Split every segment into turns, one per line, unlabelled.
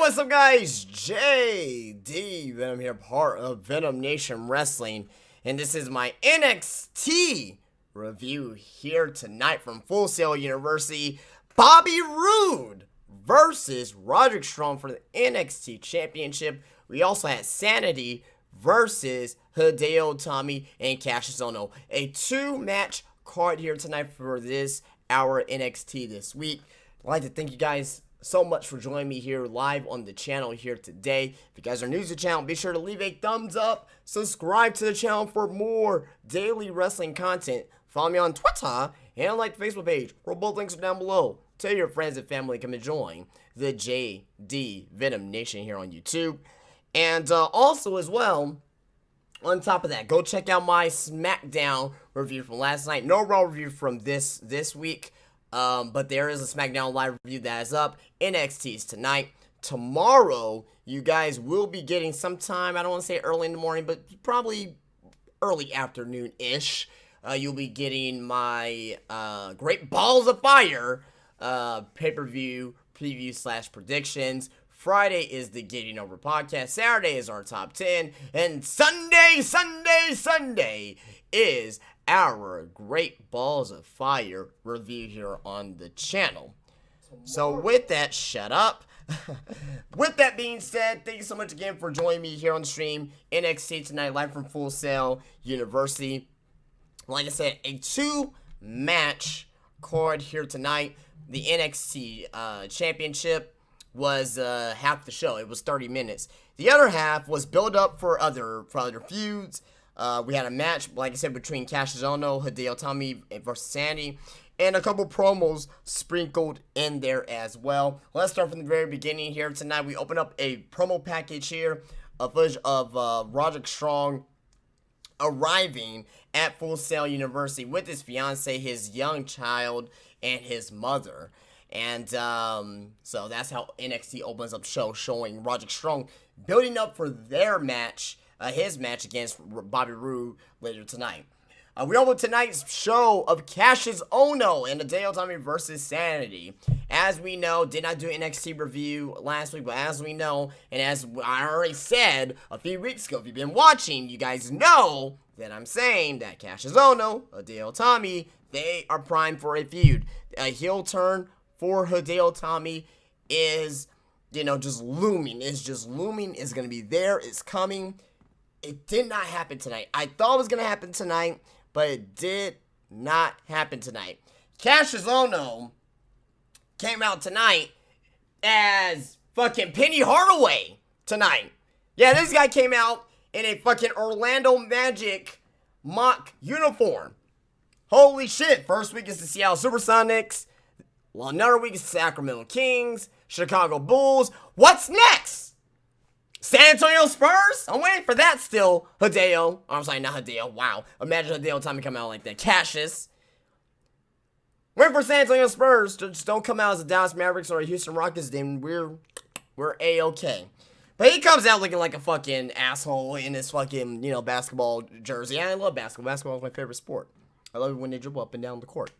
what's up guys? JD Venom here, part of Venom Nation Wrestling, and this is my NXT review here tonight from Full Sail University. Bobby Roode versus Roderick Strong for the NXT Championship. We also had Sanity versus Hideo Itami and Cassius Ohno. A two-match card here tonight for this our NXT this week. I'd like to thank you guys so much for joining me here live on the channel here today. If you guys are new to the channel, be sure to leave a thumbs up, subscribe to the channel for more daily wrestling content. Follow me on Twitter and like the Facebook page, where both links are down below. Tell your friends and family come and join the JD Venom Nation here on YouTube. And also as well, on top of that, go check out my SmackDown review from last night. No Raw review from this week. But there is a SmackDown Live review that is up. NXT's tonight. Tomorrow, you guys will be getting sometime, I don't want to say early in the morning, but probably early afternoon-ish. You'll be getting my Great Balls of Fire pay-per-view preview / predictions. Friday is the Getting Over podcast. Saturday is our top 10. And Sunday is our Great Balls of Fire review here on the channel. So with that, shut up. With that being said, thank you so much again for joining me here on the stream. NXT tonight, live from Full Sail University. Like I said, a two-match card here tonight. The NXT Championship was half the show. It was 30 minutes. The other half was build up for other feuds. We had a match, like I said, between Cassius Ohno, Hideo Itami versus Sandy, and a couple promos sprinkled in there as well. Let's start from the very beginning here tonight. We open up a promo package here of Roderick Strong arriving at Full Sail University with his fiance, his young child, and his mother. And so that's how NXT opens up the show, showing Roderick Strong building up for their match, his match against Bobby Roode later tonight. We open tonight's show of Cassius Ohno and Hideo Itami versus Sanity. As we know, did not do an NXT review last week, but as we know, and as I already said a few weeks ago, if you've been watching, you guys know that I'm saying that Cassius Ohno, Hideo Itami, they are primed for a feud. A heel turn for Hideo Itami is, just looming. It's just looming. It's going to be there. It's coming. It did not happen tonight. I thought it was going to happen tonight, but it did not happen tonight. Cassius Ohno came out tonight as fucking Penny Hardaway tonight. Yeah, this guy came out in a fucking Orlando Magic mock uniform. Holy shit. First week is the Seattle Supersonics. Well, another week is Sacramento Kings, Chicago Bulls. What's next? San Antonio Spurs? I'm waiting for that still. Hideo. Oh, I'm sorry, not Hideo. Wow. Imagine Hideo Itami come out like that. Cassius. Waiting for San Antonio Spurs. Just don't come out as a Dallas Mavericks or a Houston Rockets. Then we're A-okay. But he comes out looking like a fucking asshole in his fucking, basketball jersey. I love basketball. Basketball is my favorite sport. I love it when they dribble up and down the court.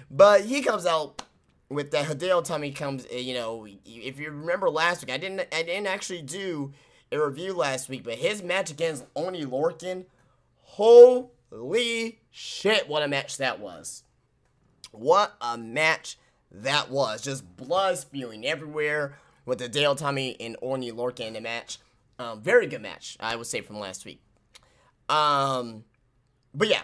But he comes out with that. Hideo Itami comes, if you remember last week, I didn't actually do a review last week, but his match against Oni Lorcan, holy shit, what a match that was. What a match that was. Just blood spewing everywhere with Hideo Itami and Oni Lorcan in the match. Very good match, I would say, from last week. But yeah.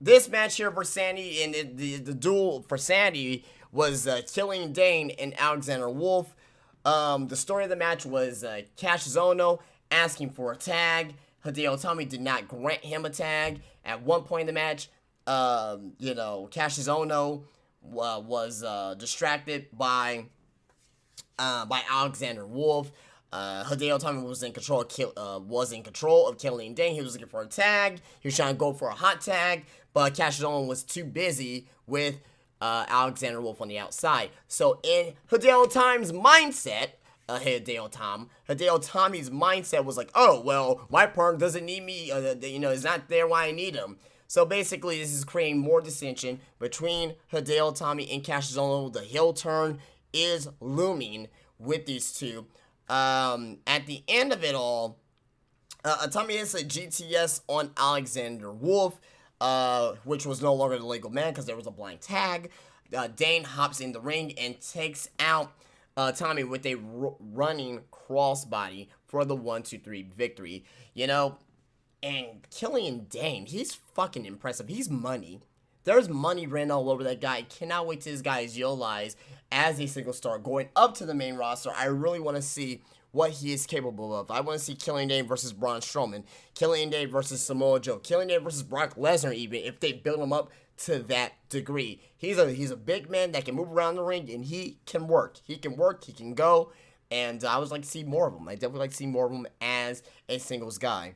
This match here for Sandy, and the duel for Sandy was Killing Dane and Alexander Wolf. The story of the match was Cassius Ohno asking for a tag. Hideo Itami did not grant him a tag. At one point in the match, Cassius Ohno was distracted by Alexander Wolf. Hideo Itami was in control of Killing Dane. He was looking for a tag. He was trying to go for a hot tag, but Cassius Ohno was too busy with Alexander Wolf on the outside. So in Hideo Itami's mindset, Hideo Itami's mindset was like, oh, well, my partner doesn't need me, is not there when I need him. So basically, this is creating more dissension between Hideo Itami and Cassius Ohno. The heel turn is looming with these two. At the end of it all, Tommy hits a GTS on Alexander Wolf, which was no longer the legal man because there was a blind tag. Dane hops in the ring and takes out Tommy with a running crossbody for the 1-2-3 victory. You know, and Killian Dane, he's fucking impressive. He's money. There's money written all over that guy. Cannot wait till this guy is utilized as a single star going up to the main roster. I really want to see what he is capable of. I want to see Killian Dane versus Braun Strowman, Killian Dane versus Samoa Joe, Killian Dane versus Brock Lesnar, even if they build him up to that degree. He's a big man that can move around the ring, and he can work. He can go, and I would like to see more of him. I definitely like to see more of him as a singles guy.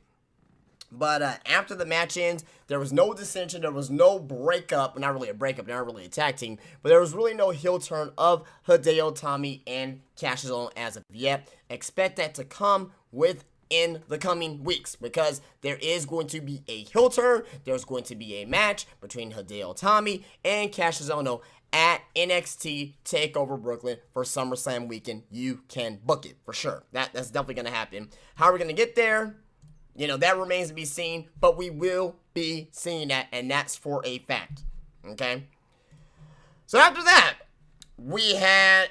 But after the match ends, there was no dissension, there was no breakup, not really a breakup, not really a tag team, but there was really no heel turn of Hideo Itami and Cassius Ohno as of yet. Expect that to come within the coming weeks, because there is going to be a heel turn, there's going to be a match between Hideo Itami and Cassius Ohno at NXT TakeOver Brooklyn for SummerSlam weekend. You can book it, for sure. That's definitely going to happen. How are we going to get there? You know, that remains to be seen, but we will be seeing that, and that's for a fact, okay? So after that, we had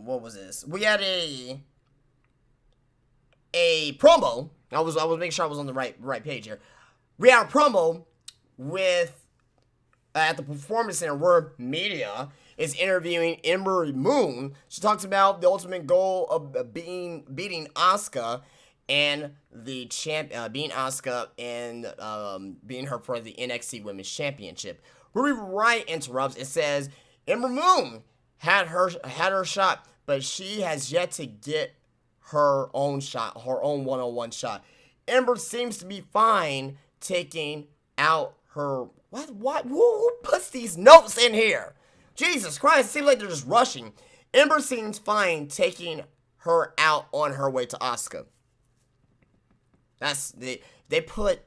what was this? We had a promo. I was making sure I was on the right page here. We had a promo with, at the Performance Center, where media is interviewing Ember Moon. She talks about the ultimate goal of beating Asuka and the beating Asuka and beating her for the NXT Women's Championship. Ruby Riott interrupts and says Ember Moon had her shot, but she has yet to get her own shot, her own one-on-one shot. Ember seems to be fine taking out her. What? Who puts these notes in here? Jesus Christ, it seems like they're just rushing. Ember seems fine taking her out on her way to Asuka. They put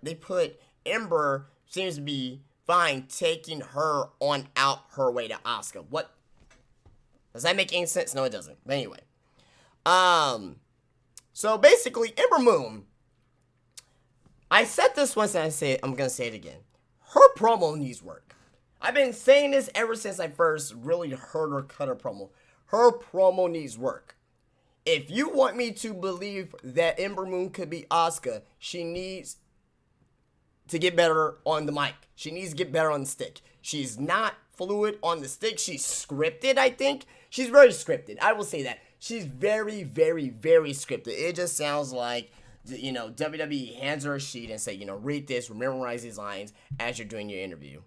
Ember seems to be fine taking her on out her way to Asuka. What? Does that make any sense? No, it doesn't. But anyway. So basically, Ember Moon. I said this once and I'm gonna say it again. Her promo needs work. I've been saying this ever since I first really heard her cut her promo. Her promo needs work. If you want me to believe that Ember Moon could be Asuka, she needs to get better on the mic. She needs to get better on the stick. She's not fluid on the stick. She's scripted, I think. She's very scripted. I will say that. She's very, very, very scripted. It just sounds like, you know, WWE hands her a sheet and say, you know, read this, memorize these lines as you're doing your interview.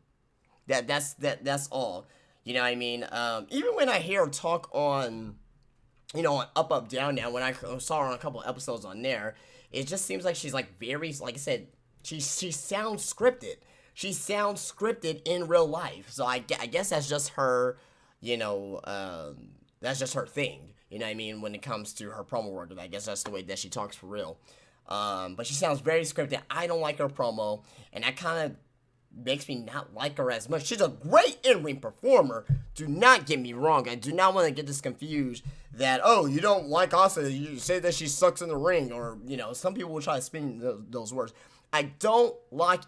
That's all. You know what I mean? Even when I hear her talk on, you know, on Up, Down, Down, when I saw her on a couple of episodes on there, it just seems like she's like very, like I said, she sounds scripted. She sounds scripted in real life. So I guess that's just her, you know, that's just her thing. You know what I mean? When it comes to her promo work, I guess that's the way that she talks for real. But she sounds very scripted. I don't like her promo, and that kind of makes me not like her as much. She's a great in-ring performer. Do not get me wrong. I do not want to get this confused that, oh, you don't like Asuka, you say that she sucks in the ring, or, you know, some people will try to spin those words. I don't like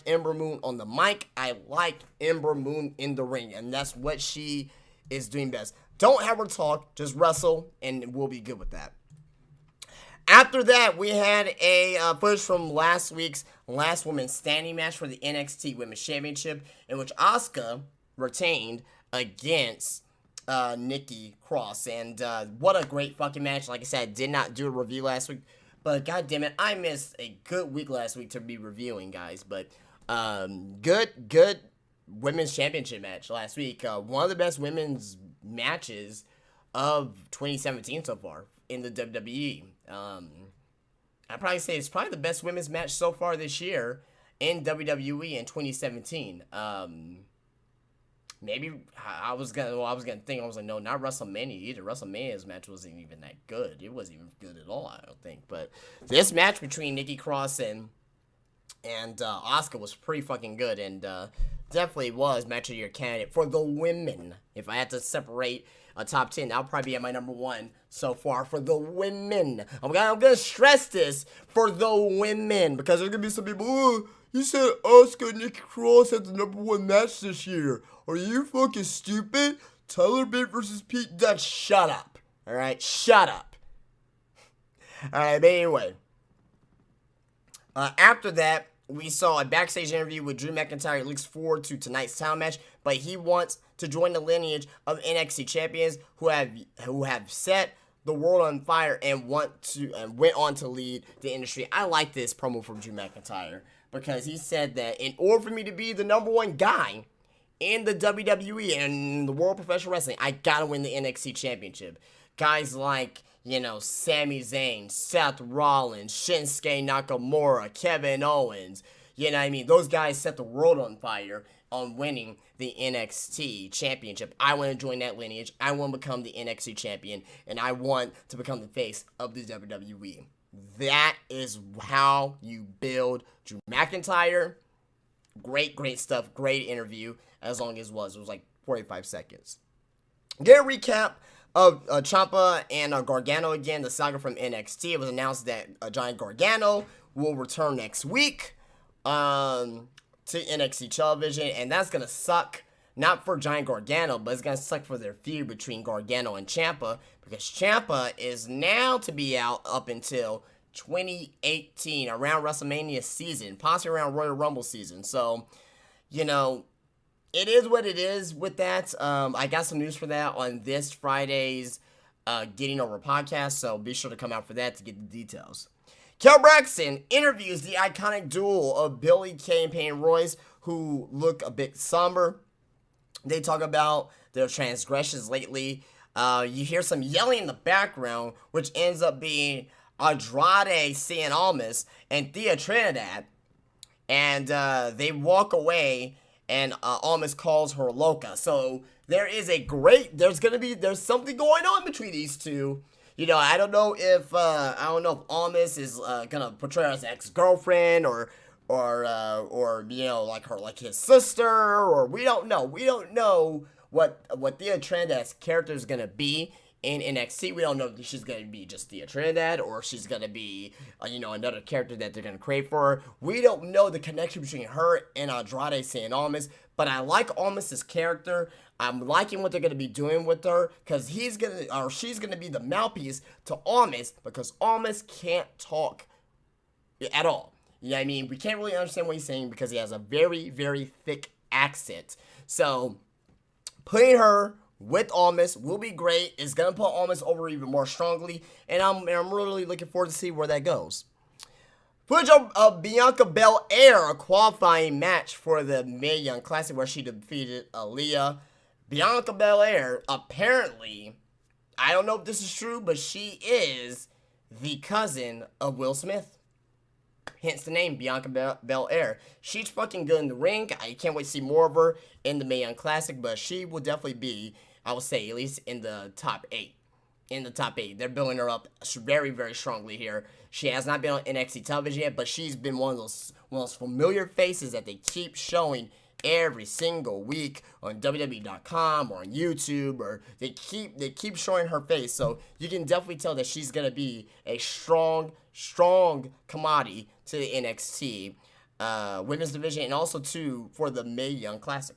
Ember Moon on the mic. I like Ember Moon in the ring, and that's what she is doing best. Don't have her talk, just wrestle, and we'll be good with that. After that, we had a footage from last week's Last Woman Standing match for the NXT Women's Championship, in which Asuka retained against Nikki Cross. And what a great fucking match. Like I said, I did not do a review last week, but god damn it, I missed a good week last week to be reviewing, guys. But good women's championship match last week. One of the best women's matches of 2017 so far in the WWE. I'd probably say it's probably the best women's match so far this year in WWE in 2017. Maybe I was gonna think, I was like, no, not WrestleMania either. WrestleMania's match wasn't even that good. It wasn't even good at all, I don't think. But this match between Nikki Cross and Asuka was pretty fucking good. And definitely was match of your candidate for the women. If I had to separate a top 10, that would probably be at my number 1 so far for the women. I'm gonna stress this for the women, because there's gonna be some people, oh, you said Asuka and Nikki Cross had the number 1 match this year. Are you fucking stupid? Tyler Bate versus Pete Dunne. Shut up. Alright, shut up. Alright, but anyway. After that, we saw a backstage interview with Drew McIntyre. He looks forward to tonight's title match, but he wants to join the lineage of NXT champions who have set the world on fire and went on to lead the industry. I like this promo from Drew McIntyre because he said that in order for me to be the number 1 guy in the WWE and the World Professional Wrestling, I gotta win the NXT Championship. Guys like, Sami Zayn, Seth Rollins, Shinsuke Nakamura, Kevin Owens, those guys set the world on fire on winning the NXT Championship. I want to join that lineage. I want to become the NXT Champion, and I want to become the face of the WWE. That is how you build Drew McIntyre. Great stuff. Great interview, as long as it was. It was like 45 seconds. Get a recap of Ciampa and Gargano again, the saga from NXT. It was announced that Johnny Gargano will return next week to NXT television, and that's going to suck, not for Johnny Gargano, but it's going to suck for their feud between Gargano and Ciampa, because Ciampa is now to be out up until 2018, around WrestleMania season, possibly around Royal Rumble season. So, it is what it is with that. I got some news for that on this Friday's Getting Over podcast, so be sure to come out for that to get the details. Kel Braxton interviews the iconic duo of Billie Kay and Peyton Royce, who look a bit somber. They talk about their transgressions lately. You hear some yelling in the background, which ends up being Andrade Cien Almas and Thea Trinidad. And they walk away, and Almas calls her loca. So there's something going on between these two. I don't know if Almas is gonna portray her as an ex-girlfriend or like his sister, or we don't know. We don't know what Thea Trinidad's character is gonna be in NXT. We don't know if she's gonna be just Thea Trinidad or she's gonna be another character that they're gonna create for her. We don't know the connection between her and Andrade Cien Almas, but I like Almas' character. I'm liking what they're gonna be doing with her, because she's gonna be the mouthpiece to Almas, because Almas can't talk at all. We can't really understand what he's saying because he has a very, very thick accent. So putting her with Almas will be great. It's going to put Almas over even more strongly, and I'm really looking forward to see where that goes. Footage of Bianca Belair, a qualifying match for the Mae Young Classic where she defeated Aaliyah. Bianca Belair, apparently, I don't know if this is true, but she is the cousin of Will Smith. Hence the name, Bianca Belair. She's fucking good in the ring. I can't wait to see more of her in the Mae Young Classic, but she will definitely be, I would say, at least in the top 8. In the top 8. They're building her up very, very strongly here. She has not been on NXT television yet, but she's been one of those familiar faces that they keep showing every single week on WWE.com or on YouTube, or they keep showing her face. So you can definitely tell that she's gonna be a strong commodity to the NXT women's division, and also too for the Mae Young Classic.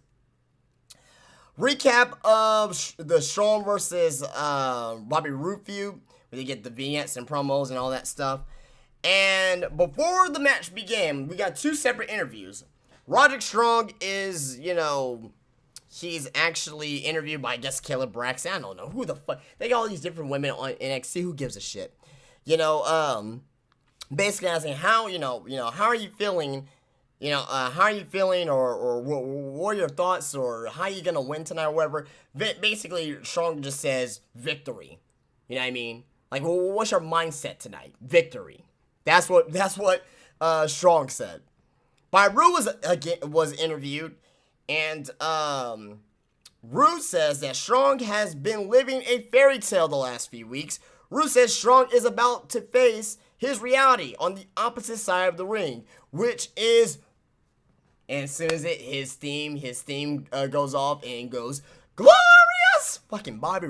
Recap of the Strong versus Bobby Roode feud, where they get the vignettes and promos and all that stuff. And before the match began, we got 2 separate interviews. Roderick Strong is, he's actually interviewed by, I guess, Kayla Braxton. I don't know who the fuck. They got all these different women on NXT. Who gives a shit? Basically asking how are you feeling? How are you feeling, or what are your thoughts, or how are you gonna win tonight, or whatever. Basically, Strong just says victory. You know what I mean? Like, what's your mindset tonight? Victory. That's what Strong said. But Roode was interviewed, and Roode says that Strong has been living a fairy tale the last few weeks. Roode says Strong is about to face his reality on the opposite side of the ring, which is And as soon as his theme goes off and goes, glorious! Fucking Bobby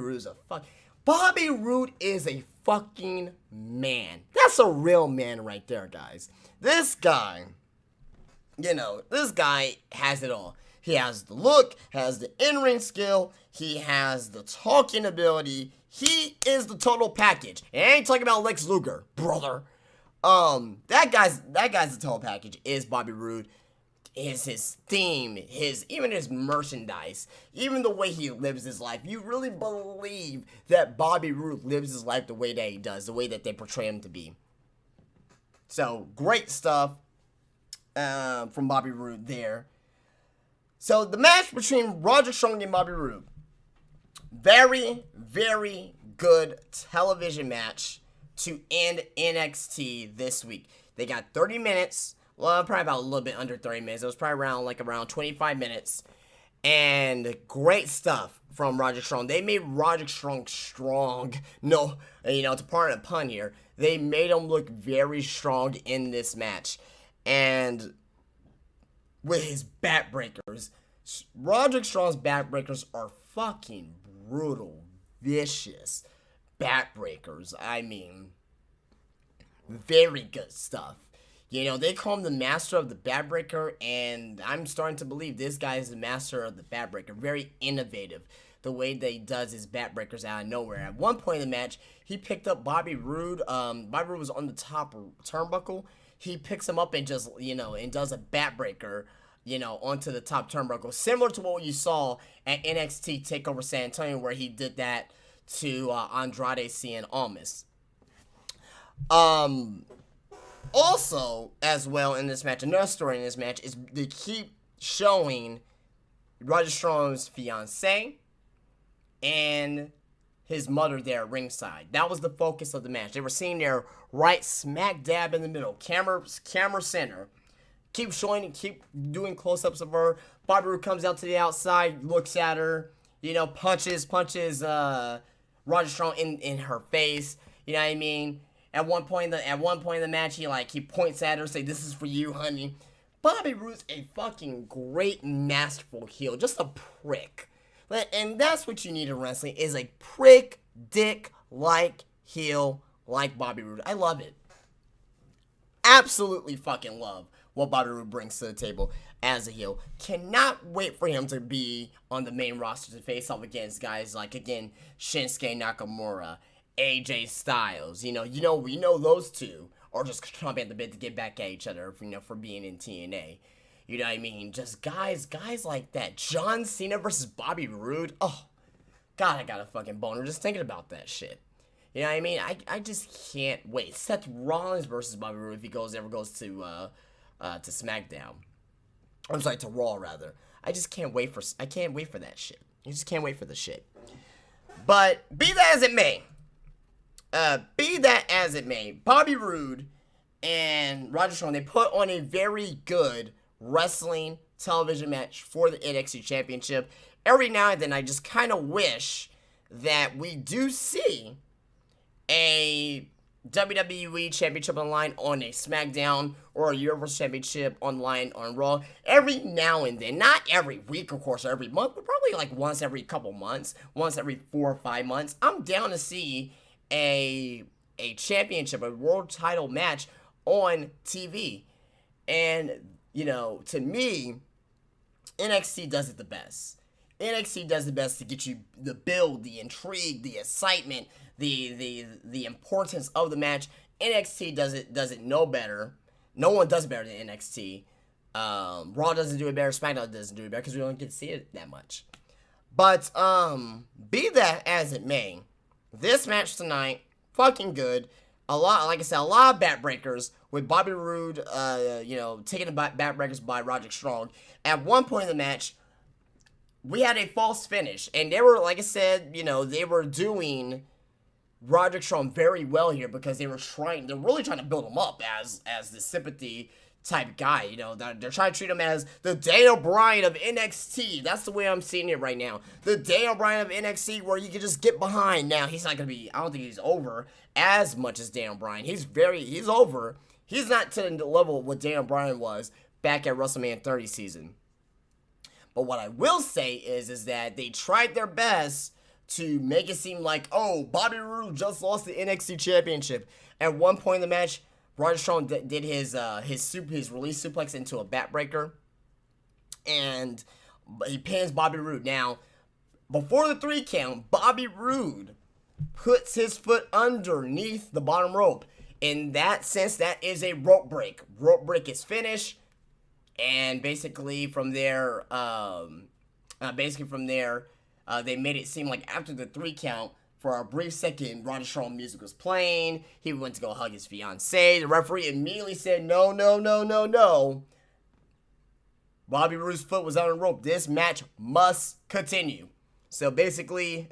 Roode is a fucking man. That's a real man right there, guys. This guy, this guy has it all. He has the look, has the in-ring skill, he has the talking ability. He is the total package. And I ain't talking about Lex Luger, brother. That guy's the total package is Bobby Roode. Is his theme, even his merchandise, even the way he lives his life. You really believe that Bobby Roode lives his life the way that he does, the way that they portray him to be. So, great stuff from Bobby Roode there. So, the match between Roderick Strong and Bobby Roode. Very, very good television match to end NXT this week. They got 30 minutes. Well, probably about a little bit under 30 minutes. It was probably around 25 minutes. And great stuff from Roderick Strong. They made Roderick strong. No, to pardon a pun here. They made him look very strong in this match. And with his backbreakers, Roderick Strong's backbreakers are fucking brutal, vicious backbreakers. I mean, very good stuff. They call him the master of the backbreaker, and I'm starting to believe this guy is the master of the backbreaker. Very innovative, the way that he does his backbreakers out of nowhere. At one point in the match, he picked up Bobby Roode. Bobby Roode was on the top turnbuckle. He picks him up and just, and does a backbreaker, onto the top turnbuckle. Similar to what you saw at NXT TakeOver San Antonio, where he did that to Andrade Cien Almas. Also, as well in this match, another story in this match is they keep showing Roderick Strong's fiance and his mother there ringside. That was the focus of the match. They were sitting there right smack dab in the middle, camera center. Keep showing and keep doing close-ups of her. Bobby Roode comes out to the outside, looks at her, punches Roderick Strong in her face. You know what I mean? At one point in the match, he points at her, say, "This is for you, honey." Bobby Roode's a fucking great, masterful heel, just a prick, and that's what you need in wrestling: is a prick, dick-like heel like Bobby Roode. I love it. Absolutely fucking love what Bobby Roode brings to the table as a heel. Cannot wait for him to be on the main roster to face off against guys like Shinsuke Nakamura, AJ Styles. We know those two are just chomping at the bit to get back at each other, for being in TNA. You know what I mean? Just guys like that. John Cena versus Bobby Roode. Oh, God, I got a fucking boner just thinking about that shit. You know what I mean? I just can't wait. Seth Rollins versus Bobby Roode if he ever goes to SmackDown. I'm sorry, to Raw rather. I can't wait for that shit. You just can't wait for the shit. But be that as it may, Bobby Roode and Roderick Strong, they put on a very good wrestling television match for the NXT Championship. Every now and then, I just kind of wish that we do see a WWE Championship on the line on a SmackDown or a Universal Championship on the line on Raw. Every now and then, not every week, of course, or every month, but probably once every couple months, once every 4 or 5 months. I'm down to see a championship, a world title match on TV. And, to me, NXT does it the best. NXT does the best to get you the build, the intrigue, the excitement, the importance of the match. NXT does it no better. No one does it better than NXT. Raw doesn't do it better. SmackDown doesn't do it better because we don't get to see it that much. But be that as it may, this match tonight, fucking good. A lot of backbreakers with Bobby Roode, taking the backbreakers by Roderick Strong. At one point in the match, we had a false finish, and they were, like I said, they were doing Roderick Strong very well here because they're really trying to build him up as the sympathy type guy. They're trying to treat him as the Daniel Bryan of NXT. That's the way I'm seeing it right now. The Daniel Bryan of NXT, where you can just get behind. Now, he's not going to be, I don't think he's over as much as Daniel Bryan. He's over. He's not to the level of what Daniel Bryan was back at WrestleMania 30 season. But what I will say is that they tried their best to make it seem like, oh, Bobby Roode just lost the NXT Championship. At one point in the match, Roderick Strong did his release suplex into a backbreaker, and he pins Bobby Roode. Now, before the 3 count, Bobby Roode puts his foot underneath the bottom rope. In that sense, that is a rope break. Rope break is finished, and basically from there, they made it seem like after the 3 count, for a brief second, Roderick Strong music was playing. He went to go hug his fiancée. The referee immediately said, no, no, no, no, no. Bobby Roode's foot was on the rope. This match must continue. So basically,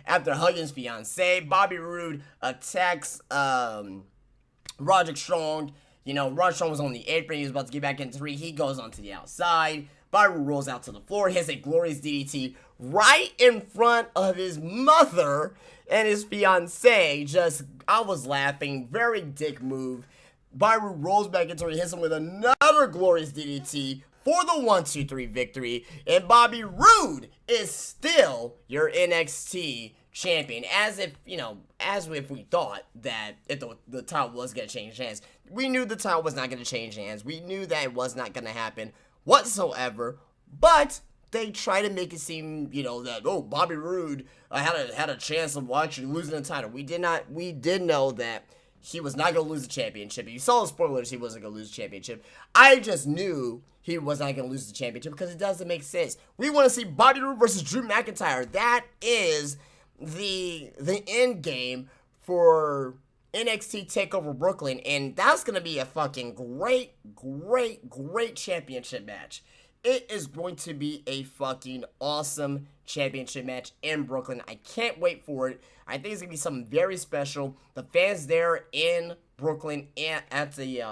after hugging his fiancée, Bobby Roode attacks Roderick Strong. You know, Roderick Strong was on the apron. He was about to get back into the ring. He goes onto the outside. Bobby Roode rolls out to the floor. He has a glorious DDT right in front of his mother and his fiancée. I was laughing. Very dick move. Bobby Roode rolls back into it. Hits him with another glorious DDT for the 1-2-3 victory. And Bobby Roode is still your NXT champion. As if we thought that if the title was going to change hands. We knew the title was not going to change hands. We knew that it was not going to happen whatsoever. But they try to make it seem, that, oh, Bobby Roode had a chance of actually losing the title. We did know that he was not going to lose the championship. If you saw the spoilers, he wasn't going to lose the championship. I just knew he was not going to lose the championship because it doesn't make sense. We want to see Bobby Roode versus Drew McIntyre. That is the end game for NXT TakeOver Brooklyn, and that's going to be a fucking great, great, great championship match. It is going to be a fucking awesome championship match in Brooklyn. I can't wait for it. I think it's going to be something very special. The fans there in Brooklyn at the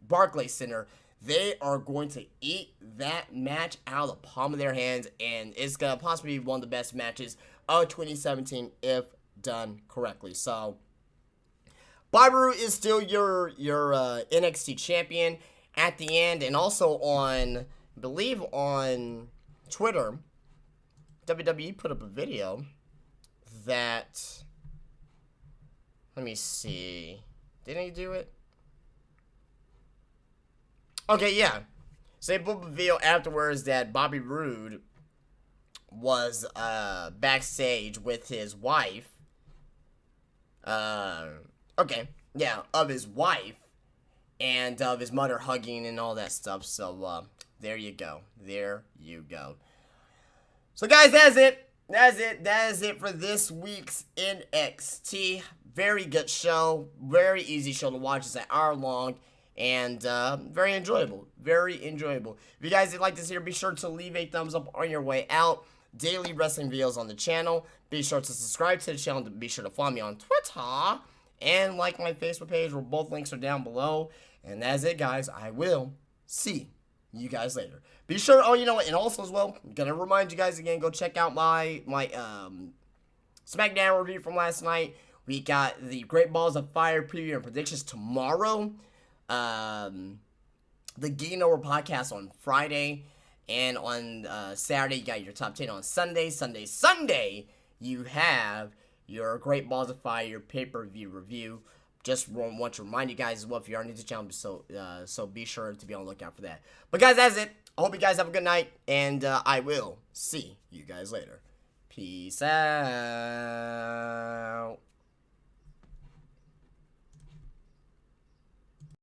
Barclays Center, they are going to eat that match out of the palm of their hands, and it's going to possibly be one of the best matches of 2017 if done correctly. So, Bobby Roode is still your NXT champion at the end, and also I believe on Twitter, WWE put up a video that, let me see, didn't he do it? Okay, yeah. So they put up a video afterwards that Bobby Roode was backstage with his wife. Of his wife and of his mother hugging and all that stuff. So there you go. There you go. So guys, that's it. That is it for this week's NXT. Very good show. Very easy show to watch. It's an hour long. And very enjoyable. Very enjoyable. If you guys would like this here, be sure to leave a thumbs up on your way out. Daily wrestling videos on the channel. Be sure to subscribe to the channel. Be sure to follow me on Twitter. And like my Facebook page, where both links are down below. And that's it, guys. I will see you guys later. Be sure, and also as well, I'm gonna remind you guys again, go check out my SmackDown review from last night. We got the Great Balls of Fire preview and predictions tomorrow. The Getting Over podcast on Friday. And on Saturday, you got your top 10 on Sunday. Sunday, you have your Great Balls of Fire pay-per-view review. Just want to remind you guys as well, if you are new to the channel, so be sure to be on the lookout for that. But guys, that's it. I hope you guys have a good night, and I will see you guys later. Peace out.